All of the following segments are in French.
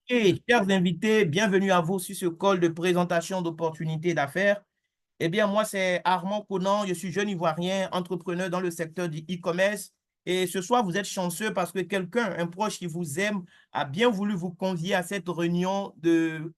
Et chers invités, bienvenue à vous sur ce call de présentation d'opportunités d'affaires. Eh bien, moi, c'est Armand Conan, je suis jeune Ivoirien, entrepreneur dans le secteur du e-commerce. Et ce soir, vous êtes chanceux parce que quelqu'un, un proche qui vous aime, a bien voulu vous convier à cette réunion de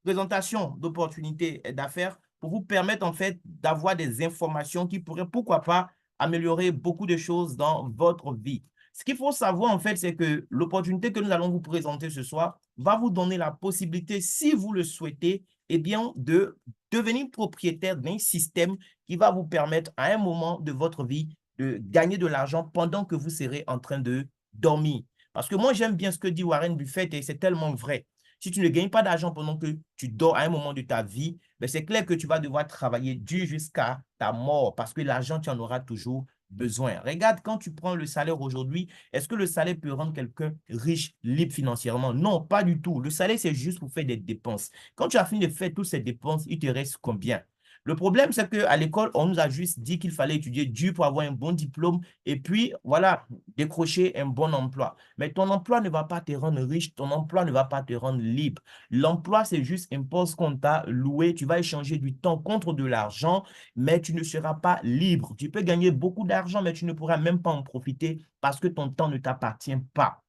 présentation d'opportunités d'affaires pour vous permettre en fait d'avoir des informations qui pourraient, pourquoi pas, améliorer beaucoup de choses dans votre vie. Ce qu'il faut savoir en fait, c'est que l'opportunité que nous allons vous présenter ce soir va vous donner la possibilité, si vous le souhaitez, eh bien, de devenir propriétaire d'un système qui va vous permettre à un moment de votre vie de gagner de l'argent pendant que vous serez en train de dormir. Parce que moi, j'aime bien ce que dit Warren Buffett et c'est tellement vrai. Si tu ne gagnes pas d'argent pendant que tu dors à un moment de ta vie, ben c'est clair que tu vas devoir travailler dur jusqu'à ta mort parce que l'argent, tu en auras toujours besoin. Regarde, quand tu prends le salaire aujourd'hui, est-ce que le salaire peut rendre quelqu'un riche, libre financièrement? Non, pas du tout. Le salaire, c'est juste pour faire des dépenses. Quand tu as fini de faire toutes ces dépenses, il te reste combien? Le problème, c'est qu'à l'école, on nous a juste dit qu'il fallait étudier dur pour avoir un bon diplôme et puis, voilà, décrocher un bon emploi. Mais ton emploi ne va pas te rendre riche, ton emploi ne va pas te rendre libre. L'emploi, c'est juste un poste qu'on t'a loué. Tu vas échanger du temps contre de l'argent, mais tu ne seras pas libre. Tu peux gagner beaucoup d'argent, mais tu ne pourras même pas en profiter parce que ton temps ne t'appartient pas.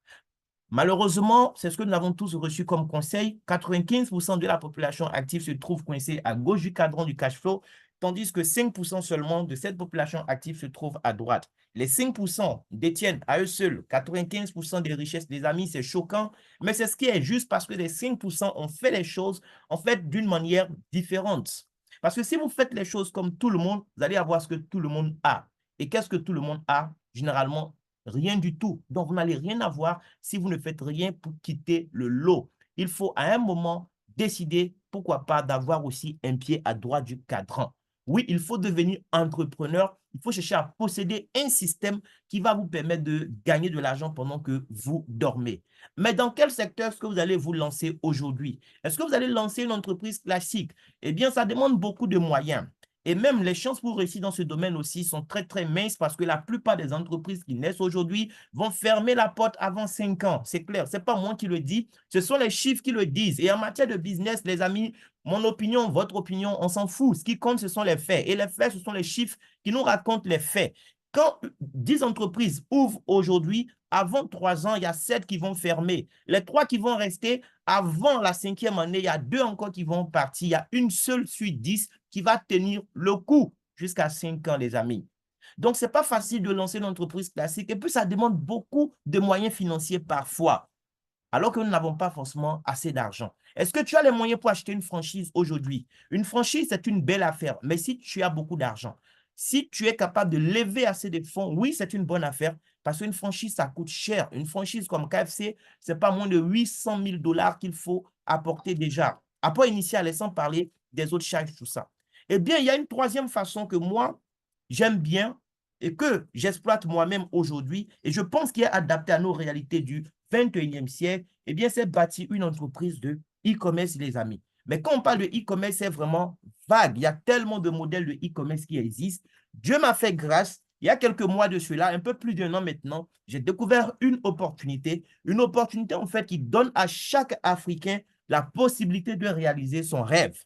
Malheureusement, c'est ce que nous avons tous reçu comme conseil. 95% de la population active se trouve coincée à gauche du cadran du cash flow, tandis que 5% seulement de cette population active se trouve à droite. Les 5% détiennent à eux seuls 95% des richesses des amis, c'est choquant, mais c'est ce qui est juste parce que les 5% ont fait les choses en fait d'une manière différente. Parce que si vous faites les choses comme tout le monde, vous allez avoir ce que tout le monde a. Et qu'est-ce que tout le monde a? Généralement, rien du tout. Donc, vous n'allez rien avoir si vous ne faites rien pour quitter le lot. Il faut à un moment décider, pourquoi pas, d'avoir aussi un pied à droite du cadran. Oui, il faut devenir entrepreneur. Il faut chercher à posséder un système qui va vous permettre de gagner de l'argent pendant que vous dormez. Mais dans quel secteur est-ce que vous allez vous lancer aujourd'hui? Est-ce que vous allez lancer une entreprise classique? Eh bien, ça demande beaucoup de moyens. Et même les chances pour réussir dans ce domaine aussi sont très, très minces parce que la plupart des entreprises qui naissent aujourd'hui vont fermer la porte avant 5 ans. C'est clair, ce n'est pas moi qui le dis, ce sont les chiffres qui le disent. Et en matière de business, les amis, mon opinion, votre opinion, on s'en fout. Ce qui compte, ce sont les faits. Et les faits, ce sont les chiffres qui nous racontent les faits. Quand 10 entreprises ouvrent aujourd'hui, avant 3 ans, il y a 7 qui vont fermer. Les 3 qui vont rester, avant la 5e année, il y a 2 encore qui vont partir. Il y a une seule sur 10 qui va tenir le coup jusqu'à 5 ans, les amis. Donc, ce n'est pas facile de lancer une entreprise classique. Et puis, ça demande beaucoup de moyens financiers parfois, alors que nous n'avons pas forcément assez d'argent. Est-ce que tu as les moyens pour acheter une franchise aujourd'hui? Une franchise, c'est une belle affaire, mais si tu as beaucoup d'argent, si tu es capable de lever assez de fonds, oui, c'est une bonne affaire parce qu'une franchise, ça coûte cher. Une franchise comme KFC, ce n'est pas moins de 800 000 dollars qu'il faut apporter déjà. Apport initial et sans parler des autres charges, tout ça. Eh bien, il y a une troisième façon que moi, j'aime bien et que j'exploite moi-même aujourd'hui et je pense qu'il est adapté à nos réalités du 21e siècle, eh bien, c'est bâtir une entreprise de e-commerce, les amis. Mais quand on parle de e-commerce, c'est vraiment vague. Il y a tellement de modèles de e-commerce qui existent. Dieu m'a fait grâce. Il y a quelques mois de cela, un peu plus d'un an maintenant, j'ai découvert une opportunité en fait qui donne à chaque Africain la possibilité de réaliser son rêve.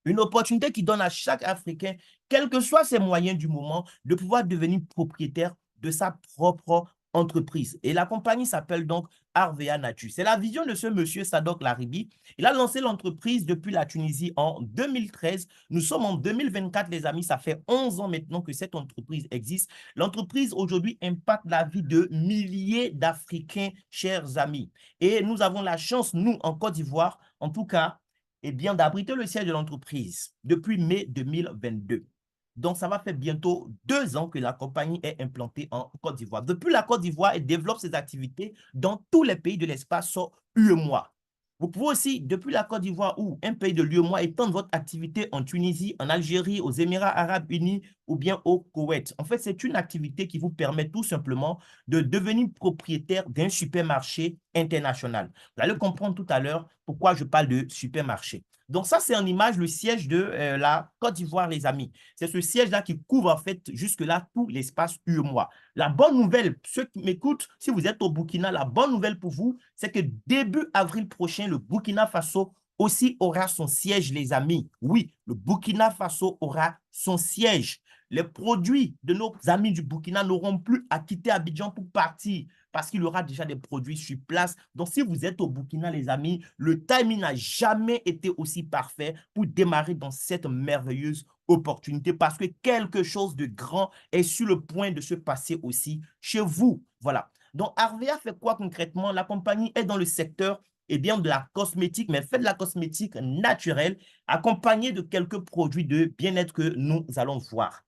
Une opportunité qui donne à chaque Africain, quels que soient ses moyens du moment, de pouvoir devenir propriétaire de sa propre entreprise. Et la compagnie s'appelle donc Arvea Nature. C'est la vision de ce monsieur Sadok Laribi. Il a lancé l'entreprise depuis la Tunisie en 2013. Nous sommes en 2024, les amis. Ça fait 11 ans maintenant que cette entreprise existe. L'entreprise aujourd'hui impacte la vie de milliers d'Africains, chers amis. Et nous avons la chance, nous, en Côte d'Ivoire, en tout cas, eh bien, d'abriter le siège de l'entreprise depuis mai 2022. Donc, ça va faire bientôt 2 ans que la compagnie est implantée en Côte d'Ivoire. Depuis la Côte d'Ivoire, elle développe ses activités dans tous les pays de l'espace UEMOA. Vous pouvez aussi, depuis la Côte d'Ivoire ou un pays de l'UEMOA, étendre votre activité en Tunisie, en Algérie, aux Émirats arabes unis ou bien au Koweït. En fait, c'est une activité qui vous permet tout simplement de devenir propriétaire d'un supermarché international. Vous allez comprendre tout à l'heure pourquoi je parle de supermarché. Donc ça, c'est en image le siège de la Côte d'Ivoire, les amis. C'est ce siège-là qui couvre en fait jusque-là tout l'espace UEMOA. La bonne nouvelle, ceux qui m'écoutent, si vous êtes au Burkina, la bonne nouvelle pour vous, c'est que début avril prochain, le Burkina Faso aussi aura son siège, les amis. Oui, le Burkina Faso aura son siège. Les produits de nos amis du Burkina n'auront plus à quitter Abidjan pour partir parce qu'il y aura déjà des produits sur place. Donc, si vous êtes au Burkina, les amis, le timing n'a jamais été aussi parfait pour démarrer dans cette merveilleuse opportunité parce que quelque chose de grand est sur le point de se passer aussi chez vous. Voilà. Donc, Arvea fait quoi concrètement? La compagnie est dans le secteur bien, de la cosmétique, mais fait de la cosmétique naturelle, accompagnée de quelques produits de bien-être que nous allons voir.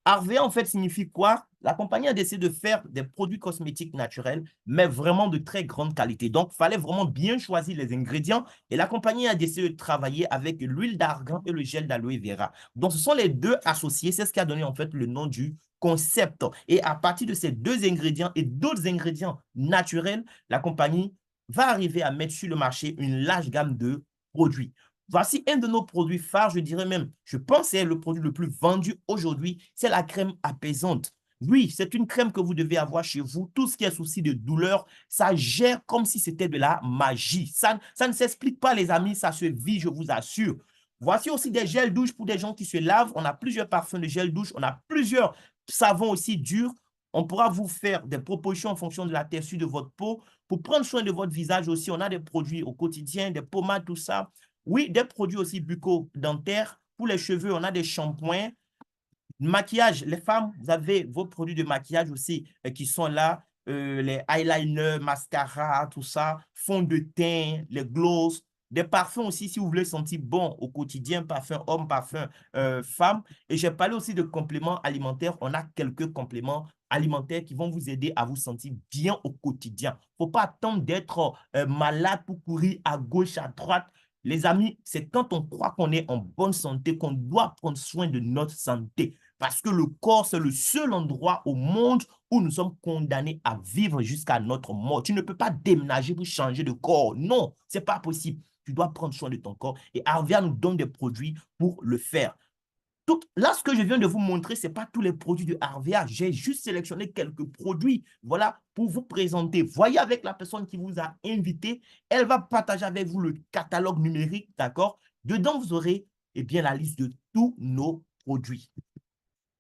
Arvea, en fait, signifie quoi? La compagnie a décidé de faire des produits cosmétiques naturels, mais vraiment de très grande qualité. Donc, il fallait vraiment bien choisir les ingrédients et la compagnie a décidé de travailler avec l'huile d'argan et le gel d'aloe vera. Donc, ce sont les deux associés. C'est ce qui a donné, en fait, le nom du concept. Et à partir de ces deux ingrédients et d'autres ingrédients naturels, la compagnie va arriver à mettre sur le marché une large gamme de produits. Voici un de nos produits phares, je dirais même, je pense que c'est le produit le plus vendu aujourd'hui, c'est la crème apaisante. Oui, c'est une crème que vous devez avoir chez vous. Tout ce qui est souci de douleur, ça gère comme si c'était de la magie. Ça ne s'explique pas, les amis, ça se vit, je vous assure. Voici aussi des gels douche pour des gens qui se lavent. On a plusieurs parfums de gel douche, on a plusieurs savons aussi durs. On pourra vous faire des propositions en fonction de la texture de votre peau. Pour prendre soin de votre visage aussi, on a des produits au quotidien, des pommades, tout ça. Oui, des produits aussi bucco-dentaires. Pour les cheveux, on a des shampoings. Maquillage, les femmes, vous avez vos produits de maquillage aussi qui sont là. Les eyeliners, mascara, tout ça, fond de teint, les gloss, des parfums aussi si vous voulez sentir bon au quotidien, parfum homme, parfum femme. Et j'ai parlé aussi de compléments alimentaires. On a quelques compléments alimentaires qui vont vous aider à vous sentir bien au quotidien. Il ne faut pas attendre d'être malade pour courir à gauche, à droite. Les amis, c'est quand on croit qu'on est en bonne santé qu'on doit prendre soin de notre santé. Parce que le corps, c'est le seul endroit au monde où nous sommes condamnés à vivre jusqu'à notre mort. Tu ne peux pas déménager pour changer de corps. Non, ce n'est pas possible. Tu dois prendre soin de ton corps. Et Arvia nous donne des produits pour le faire. Là, ce que je viens de vous montrer, ce n'est pas tous les produits de Arvia. J'ai juste sélectionné quelques produits, voilà, pour vous présenter. Voyez avec la personne qui vous a invité. Elle va partager avec vous le catalogue numérique, d'accord? Dedans, vous aurez bien, la liste de tous nos produits.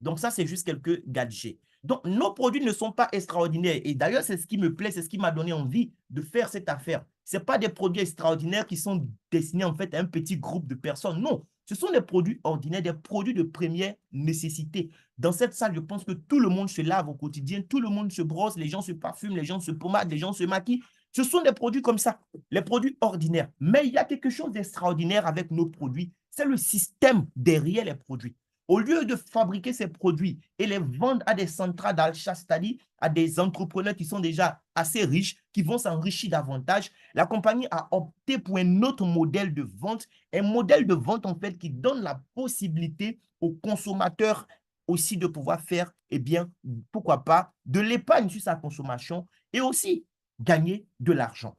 Donc, ça, c'est juste quelques gadgets. Donc, nos produits ne sont pas extraordinaires. Et d'ailleurs, c'est ce qui me plaît, c'est ce qui m'a donné envie de faire cette affaire. Ce pas des produits extraordinaires qui sont destinés en fait à un petit groupe de personnes. Non, ce sont des produits ordinaires, des produits de première nécessité. Dans cette salle, je pense que tout le monde se lave au quotidien, tout le monde se brosse, les gens se parfument, les gens se pommadent, les gens se maquillent. Ce sont des produits comme ça, les produits ordinaires. Mais il y a quelque chose d'extraordinaire avec nos produits. C'est le système derrière les produits. Au lieu de fabriquer ces produits et les vendre à des centrales d'achat, c'est-à-dire à des entrepreneurs qui sont déjà assez riches, qui vont s'enrichir davantage, la compagnie a opté pour un autre modèle de vente, un modèle de vente en fait qui donne la possibilité aux consommateurs aussi de pouvoir faire, bien, pourquoi pas, de l'épargne sur sa consommation et aussi gagner de l'argent.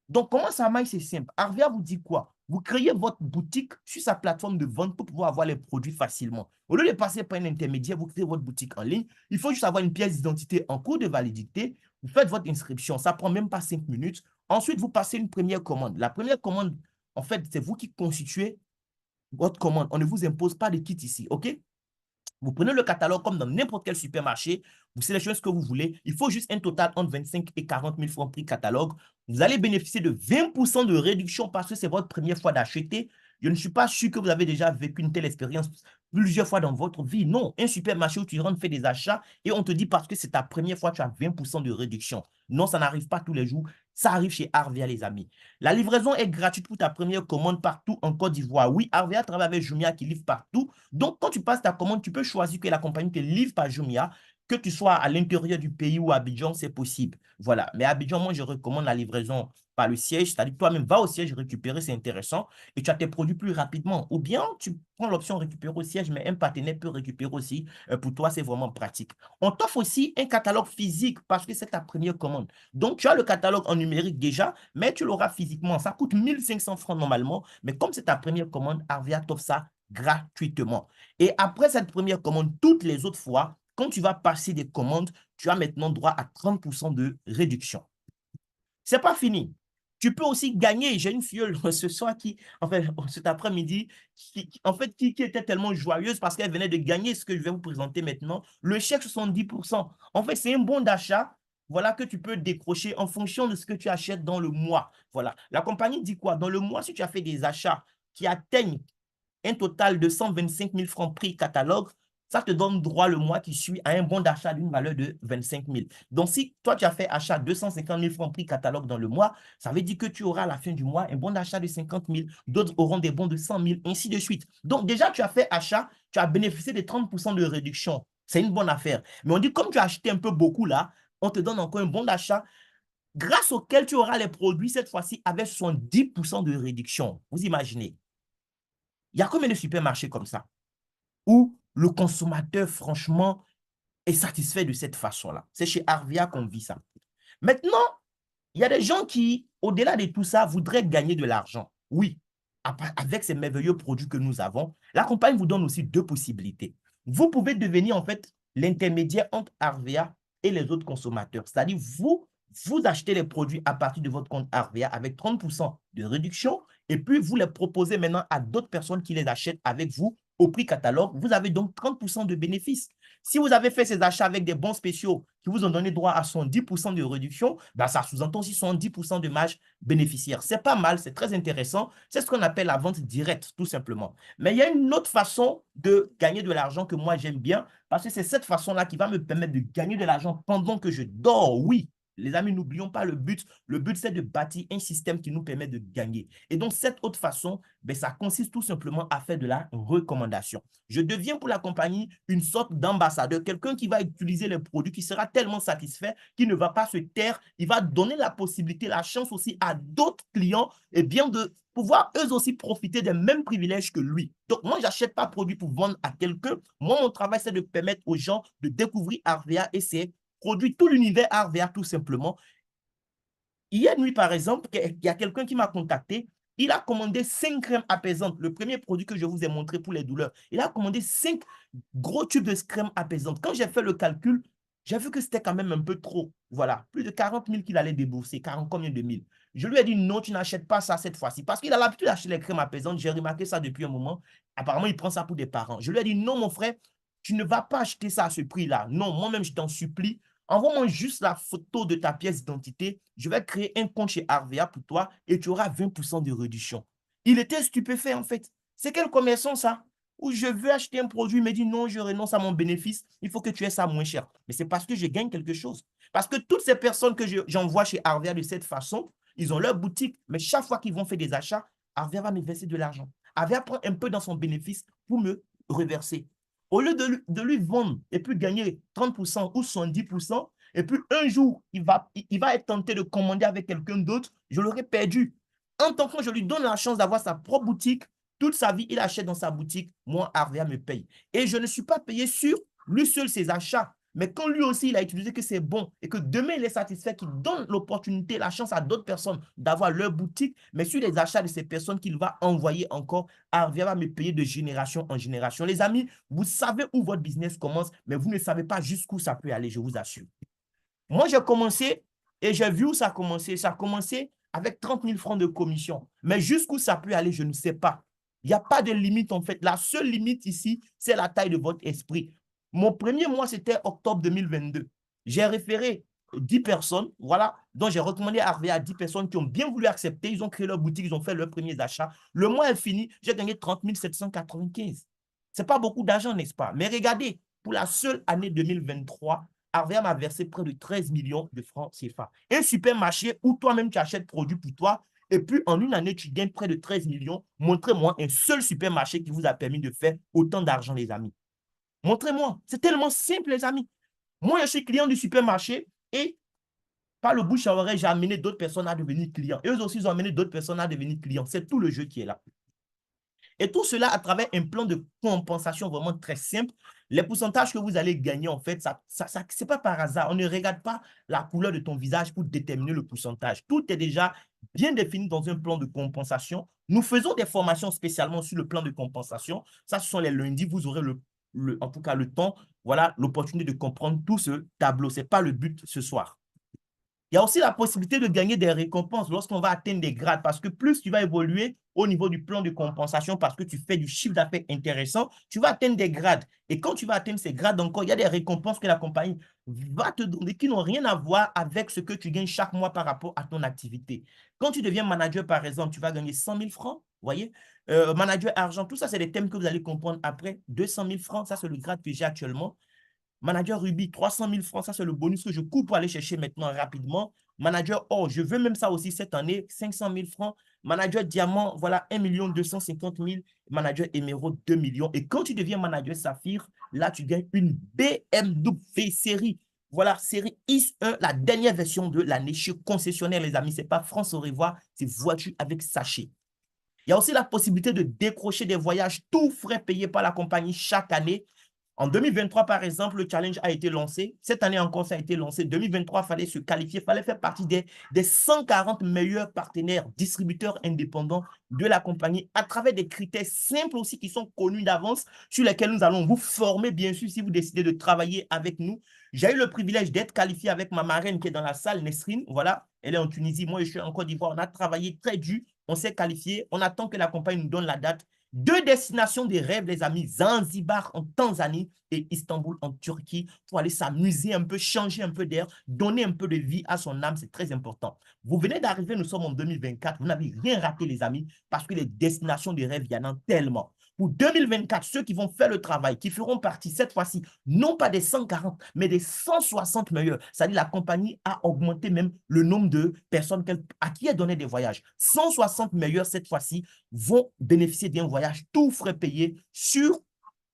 Donc, comment ça marche? C'est simple. Arvia vous dit quoi? Vous créez votre boutique sur sa plateforme de vente pour pouvoir avoir les produits facilement. Au lieu de passer par un intermédiaire, vous créez votre boutique en ligne. Il faut juste avoir une pièce d'identité en cours de validité. Vous faites votre inscription. Ça ne prend même pas 5 minutes. Ensuite, vous passez une première commande. La première commande, en fait, c'est vous qui constituez votre commande. On ne vous impose pas de kit ici, OK? Vous prenez le catalogue comme dans n'importe quel supermarché, vous sélectionnez ce que vous voulez. Il faut juste un total entre 25 et 40 000 francs prix catalogue. Vous allez bénéficier de 20% de réduction parce que c'est votre première fois d'acheter. Je ne suis pas sûr que vous avez déjà vécu une telle expérience plusieurs fois dans votre vie. Non, un supermarché où tu rentres, fais des achats et on te dit parce que c'est ta première fois, tu as 20% de réduction. Non, ça n'arrive pas tous les jours. Ça arrive chez Arvia, les amis. La livraison est gratuite pour ta première commande partout en Côte d'Ivoire. Oui, Arvia travaille avec Jumia qui livre partout. Donc, quand tu passes ta commande, tu peux choisir que la compagnie te livre par Jumia. Que tu sois à l'intérieur du pays ou à Abidjan, c'est possible. Voilà. Mais à Abidjan, moi, je recommande la livraison par le siège. C'est-à-dire, toi-même, va au siège récupérer, c'est intéressant. Et tu as tes produits plus rapidement. Ou bien, tu prends l'option récupérer au siège, mais un partenaire peut récupérer aussi. Pour toi, c'est vraiment pratique. On t'offre aussi un catalogue physique parce que c'est ta première commande. Donc, tu as le catalogue en numérique déjà, mais tu l'auras physiquement. Ça coûte 1500 francs normalement. Mais comme c'est ta première commande, Arvia t'offre ça gratuitement. Et après cette première commande, toutes les autres fois, quand tu vas passer des commandes, tu as maintenant droit à 30% de réduction. Ce n'est pas fini. Tu peux aussi gagner. J'ai une filleule ce soir qui, enfin, cet après-midi, qui était tellement joyeuse parce qu'elle venait de gagner ce que je vais vous présenter maintenant. Le chèque 70%. En fait, c'est un bon d'achat, voilà, que tu peux décrocher en fonction de ce que tu achètes dans le mois. Voilà. La compagnie dit quoi? Dans le mois, si tu as fait des achats qui atteignent un total de 125 000 francs prix catalogue, ça te donne droit le mois qui suit à un bon d'achat d'une valeur de 25 000. Donc, si toi, tu as fait achat 250 000 francs prix catalogue dans le mois, ça veut dire que tu auras à la fin du mois un bon d'achat de 50 000, d'autres auront des bons de 100 000, ainsi de suite. Donc, déjà, tu as fait achat, tu as bénéficié de 30% de réduction. C'est une bonne affaire. Mais on dit, comme tu as acheté un peu beaucoup là, on te donne encore un bon d'achat grâce auquel tu auras les produits cette fois-ci avec 70% de réduction. Vous imaginez? Il y a combien de supermarchés comme ça où le consommateur, franchement, est satisfait de cette façon-là? C'est chez Arvia qu'on vit ça. Maintenant, il y a des gens qui, au-delà de tout ça, voudraient gagner de l'argent. Oui, avec ces merveilleux produits que nous avons, la compagnie vous donne aussi deux possibilités. Vous pouvez devenir en fait l'intermédiaire entre Arvia et les autres consommateurs. C'est-à-dire, vous achetez les produits à partir de votre compte Arvia avec 30% de réduction et puis vous les proposez maintenant à d'autres personnes qui les achètent avec vous au prix catalogue. Vous avez donc 30% de bénéfices. Si vous avez fait ces achats avec des bons spéciaux qui vous ont donné droit à 10% de réduction, ben ça sous-entend aussi 10% de marge bénéficiaire. C'est pas mal, c'est très intéressant. C'est ce qu'on appelle la vente directe, tout simplement. Mais il y a une autre façon de gagner de l'argent que moi j'aime bien, parce que c'est cette façon-là qui va me permettre de gagner de l'argent pendant que je dors. Oui, les amis, n'oublions pas le but. Le but, c'est de bâtir un système qui nous permet de gagner. Et donc, cette autre façon, ben, ça consiste tout simplement à faire de la recommandation. Je deviens pour la compagnie une sorte d'ambassadeur, quelqu'un qui va utiliser les produits, qui sera tellement satisfait, qu'il ne va pas se taire. Il va donner la possibilité, la chance aussi à d'autres clients et bien de pouvoir eux aussi profiter des mêmes privilèges que lui. Donc, moi, je n'achète pas produit pour vendre à quelqu'un. Moi, mon travail, c'est de permettre aux gens de découvrir Arvia et ses produits, tout l'univers Arvia, tout simplement. Hier nuit, par exemple, il y a quelqu'un qui m'a contacté. Il a commandé 5 crèmes apaisantes, le premier produit que je vous ai montré pour les douleurs. Il a commandé 5 gros tubes de crème apaisante. Quand j'ai fait le calcul, j'ai vu que c'était quand même un peu trop. Voilà, plus de 40 000 qu'il allait débourser. 40 combien de mille? Je lui ai dit non, tu n'achètes pas ça cette fois-ci. Parce qu'il a l'habitude d'acheter les crèmes apaisantes. J'ai remarqué ça depuis un moment. Apparemment, il prend ça pour des parents. Je lui ai dit non, mon frère, tu ne vas pas acheter ça à ce prix-là. Non, moi-même, je t'en supplie. Envoie-moi juste la photo de ta pièce d'identité. Je vais créer un compte chez Arvia pour toi et tu auras 20% de réduction. Il était stupéfait en fait. C'est quel commerçant ça? Où je veux acheter un produit, il me dit non, je renonce à mon bénéfice, il faut que tu aies ça moins cher. Mais c'est parce que je gagne quelque chose. Parce que toutes ces personnes que j'envoie chez Arvia de cette façon, ils ont leur boutique, mais chaque fois qu'ils vont faire des achats, Arvia va me verser de l'argent. Arvia prend un peu dans son bénéfice pour me reverser. Au lieu de lui vendre et puis gagner 30% ou 70%, et puis un jour, il va être tenté de commander avec quelqu'un d'autre, je l'aurais perdu. En tant que je lui donne la chance d'avoir sa propre boutique, toute sa vie, il achète dans sa boutique, moi, Arvia me paye. Et je ne suis pas payé sur lui seul ses achats. Mais quand lui aussi, il a utilisé que c'est bon et que demain, il est satisfait, qu'il donne l'opportunité, la chance à d'autres personnes d'avoir leur boutique, mais sur les achats de ces personnes qu'il va envoyer encore, Arvia va me payer de génération en génération. Les amis, vous savez où votre business commence, mais vous ne savez pas jusqu'où ça peut aller, je vous assure. Moi, j'ai commencé et j'ai vu où ça a commencé. Ça a commencé avec 30 000 francs de commission. Mais jusqu'où ça peut aller, je ne sais pas. Il n'y a pas de limite en fait. La seule limite ici, c'est la taille de votre esprit. Mon premier mois, c'était octobre 2022. J'ai référé 10 personnes, voilà, dont j'ai recommandé Arvia à 10 personnes qui ont bien voulu accepter. Ils ont créé leur boutique, ils ont fait leurs premiers achats. Le mois est fini, j'ai gagné 30 795. Ce n'est pas beaucoup d'argent, n'est-ce pas? Mais regardez, pour la seule année 2023, Arvia m'a versé près de 13 millions de francs CFA. Un supermarché où toi-même tu achètes produits pour toi et puis en une année, tu gagnes près de 13 millions. Montrez-moi un seul supermarché qui vous a permis de faire autant d'argent, les amis. Montrez-moi. C'est tellement simple, les amis. Moi, je suis client du supermarché et par le bouche à oreille, j'ai amené d'autres personnes à devenir clients. Et eux aussi, ils ont amené d'autres personnes à devenir clients. C'est tout le jeu qui est là. Et tout cela à travers un plan de compensation vraiment très simple. Les pourcentages que vous allez gagner, en fait, ce n'est pas par hasard. On ne regarde pas la couleur de ton visage pour déterminer le pourcentage. Tout est déjà bien défini dans un plan de compensation. Nous faisons des formations spécialement sur le plan de compensation. Ça, ce sont les lundis. Vous aurez en tout cas le temps, voilà, l'opportunité de comprendre tout ce tableau. Ce n'est pas le but ce soir. Il y a aussi la possibilité de gagner des récompenses lorsqu'on va atteindre des grades parce que plus tu vas évoluer au niveau du plan de compensation parce que tu fais du chiffre d'affaires intéressant, tu vas atteindre des grades. Et quand tu vas atteindre ces grades encore, il y a des récompenses que la compagnie va te donner qui n'ont rien à voir avec ce que tu gagnes chaque mois par rapport à ton activité. Quand tu deviens manager, par exemple, tu vas gagner 100 000 francs, vous voyez? Manager argent, tout ça, c'est des thèmes que vous allez comprendre après. 200 000 francs, ça, c'est le grade que j'ai actuellement. Manager Ruby, 300 000 francs, ça c'est le bonus que je coupe pour aller chercher maintenant rapidement. Manager Or, je veux même ça aussi cette année, 500 000 francs. Manager Diamant, voilà, 1 250 000. Manager Émeraude, 2 millions. Et quand tu deviens manager Saphir, là, tu gagnes une BMW série. Voilà, série X1, la dernière version de l'année chez concessionnaire, les amis. Ce n'est pas France au revoir, c'est voiture avec sachet. Il y a aussi la possibilité de décrocher des voyages tout frais payés par la compagnie chaque année. En 2023, par exemple, le challenge a été lancé. Cette année encore, ça a été lancé. 2023, il fallait se qualifier, il fallait faire partie des 140 meilleurs partenaires, distributeurs indépendants de la compagnie à travers des critères simples aussi qui sont connus d'avance sur lesquels nous allons vous former, bien sûr, si vous décidez de travailler avec nous. J'ai eu le privilège d'être qualifié avec ma marraine qui est dans la salle, Nesrine. Voilà, elle est en Tunisie. Moi, je suis en Côte d'Ivoire. On a travaillé très dur. On s'est qualifié. On attend que la compagnie nous donne la date. Deux destinations des rêves, les amis, Zanzibar en Tanzanie et Istanbul en Turquie pour aller s'amuser un peu, changer un peu d'air, donner un peu de vie à son âme, c'est très important. Vous venez d'arriver, nous sommes en 2024, vous n'avez rien raté les amis parce que les destinations des rêves, il y en a tellement. Pour 2024, ceux qui vont faire le travail, qui feront partie cette fois-ci, non pas des 140, mais des 160 meilleurs. C'est-à-dire la compagnie a augmenté même le nombre de personnes à qui elle donnait des voyages. 160 meilleurs cette fois-ci vont bénéficier d'un voyage tout frais payé sur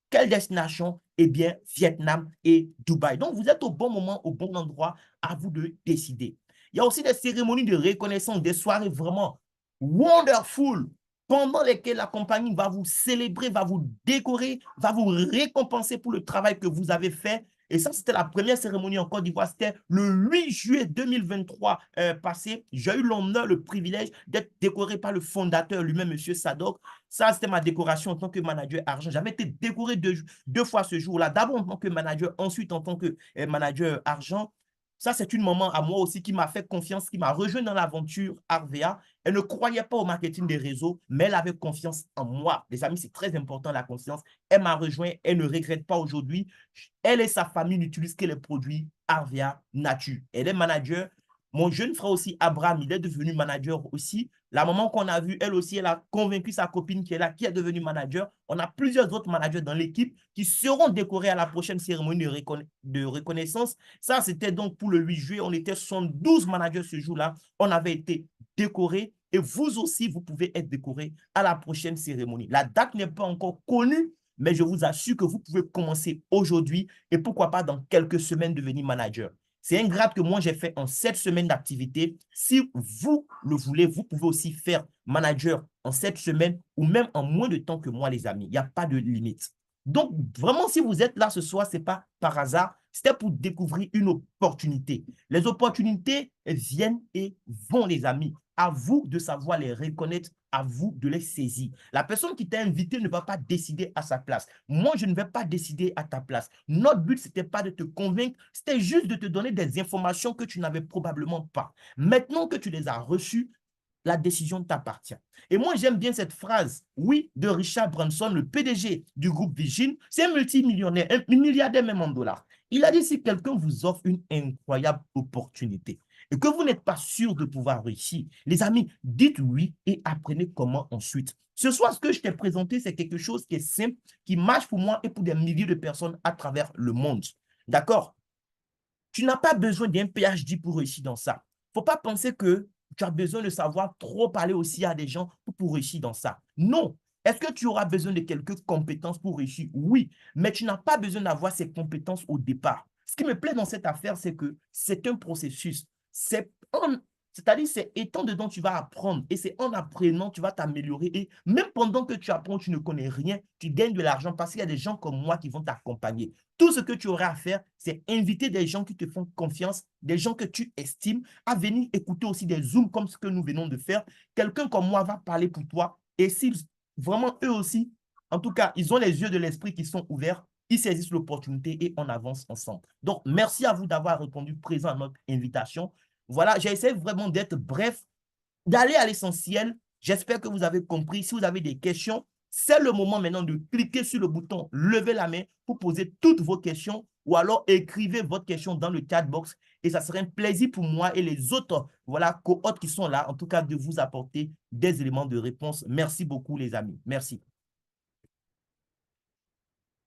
quelle destination? Eh bien, Vietnam et Dubaï. Donc, vous êtes au bon moment, au bon endroit, à vous de décider. Il y a aussi des cérémonies de reconnaissance, des soirées vraiment wonderful pendant lesquelles la compagnie va vous célébrer, va vous décorer, va vous récompenser pour le travail que vous avez fait. Et ça, c'était la première cérémonie en Côte d'Ivoire. C'était le 8 juillet 2023 passé. J'ai eu l'honneur, le privilège d'être décoré par le fondateur lui-même, M. Sadok. Ça, c'était ma décoration en tant que manager argent. J'avais été décoré deux fois ce jour-là. D'abord en tant que manager, ensuite en tant que manager argent. Ça, c'est une maman à moi aussi qui m'a fait confiance, qui m'a rejoint dans l'aventure Arvea. Elle ne croyait pas au marketing des réseaux, mais elle avait confiance en moi. Les amis, c'est très important la confiance. Elle m'a rejoint, elle ne regrette pas aujourd'hui. Elle et sa famille n'utilisent que les produits Arvea Nature. Elle est manager. Mon jeune frère aussi, Abraham, il est devenu manager aussi. La maman qu'on a vue, elle aussi, elle a convaincu sa copine qui est là, qui est devenue manager. On a plusieurs autres managers dans l'équipe qui seront décorés à la prochaine cérémonie de reconnaissance. Ça, c'était donc pour le 8 juillet. On était 72 managers ce jour-là. On avait été décorés et vous aussi, vous pouvez être décorés à la prochaine cérémonie. La date n'est pas encore connue, mais je vous assure que vous pouvez commencer aujourd'hui et pourquoi pas dans quelques semaines devenir manager. C'est un grade que moi, j'ai fait en 7 semaines d'activité. Si vous le voulez, vous pouvez aussi faire manager en 7 semaines ou même en moins de temps que moi, les amis. Il n'y a pas de limite. Donc, vraiment, si vous êtes là ce soir, ce n'est pas par hasard. C'était pour découvrir une opportunité. Les opportunités viennent et vont, les amis. À vous de savoir les reconnaître, à vous de les saisir. La personne qui t'a invité ne va pas décider à sa place. Moi, je ne vais pas décider à ta place. Notre but, ce n'était pas de te convaincre, c'était juste de te donner des informations que tu n'avais probablement pas. Maintenant que tu les as reçues, la décision t'appartient. Et moi, j'aime bien cette phrase, oui, de Richard Branson, le PDG du groupe Virgin. C'est un multimillionnaire, un milliardaire même en dollars. Il a dit, si quelqu'un vous offre une incroyable opportunité et que vous n'êtes pas sûr de pouvoir réussir, les amis, dites oui et apprenez comment ensuite. Ce soir, ce que je t'ai présenté, c'est quelque chose qui est simple, qui marche pour moi et pour des milliers de personnes à travers le monde. D'accord? Tu n'as pas besoin d'un PhD pour réussir dans ça. Il ne faut pas penser que tu as besoin de savoir trop parler aussi à des gens pour réussir dans ça. Non. Est-ce que tu auras besoin de quelques compétences pour réussir? Oui, mais tu n'as pas besoin d'avoir ces compétences au départ. Ce qui me plaît dans cette affaire, c'est que c'est un processus. C'est-à-dire, c'est étant dedans, tu vas apprendre. Et c'est en apprenant, tu vas t'améliorer. Et même pendant que tu apprends, tu ne connais rien, tu gagnes de l'argent parce qu'il y a des gens comme moi qui vont t'accompagner. Tout ce que tu auras à faire, c'est inviter des gens qui te font confiance, des gens que tu estimes, à venir écouter aussi des Zooms comme ce que nous venons de faire. Quelqu'un comme moi va parler pour toi. Et s'ils, vraiment, eux aussi, en tout cas, ils ont les yeux de l'esprit qui sont ouverts, ils saisissent l'opportunité et on avance ensemble. Donc, merci à vous d'avoir répondu présent à notre invitation. Voilà, j'essaie vraiment d'être bref, d'aller à l'essentiel. J'espère que vous avez compris. Si vous avez des questions, c'est le moment maintenant de cliquer sur le bouton lever la main pour poser toutes vos questions ou alors écrivez votre question dans le chat box et ça serait un plaisir pour moi et les autres voilà, co-hôtes qui sont là, en tout cas, de vous apporter des éléments de réponse. Merci beaucoup, les amis. Merci.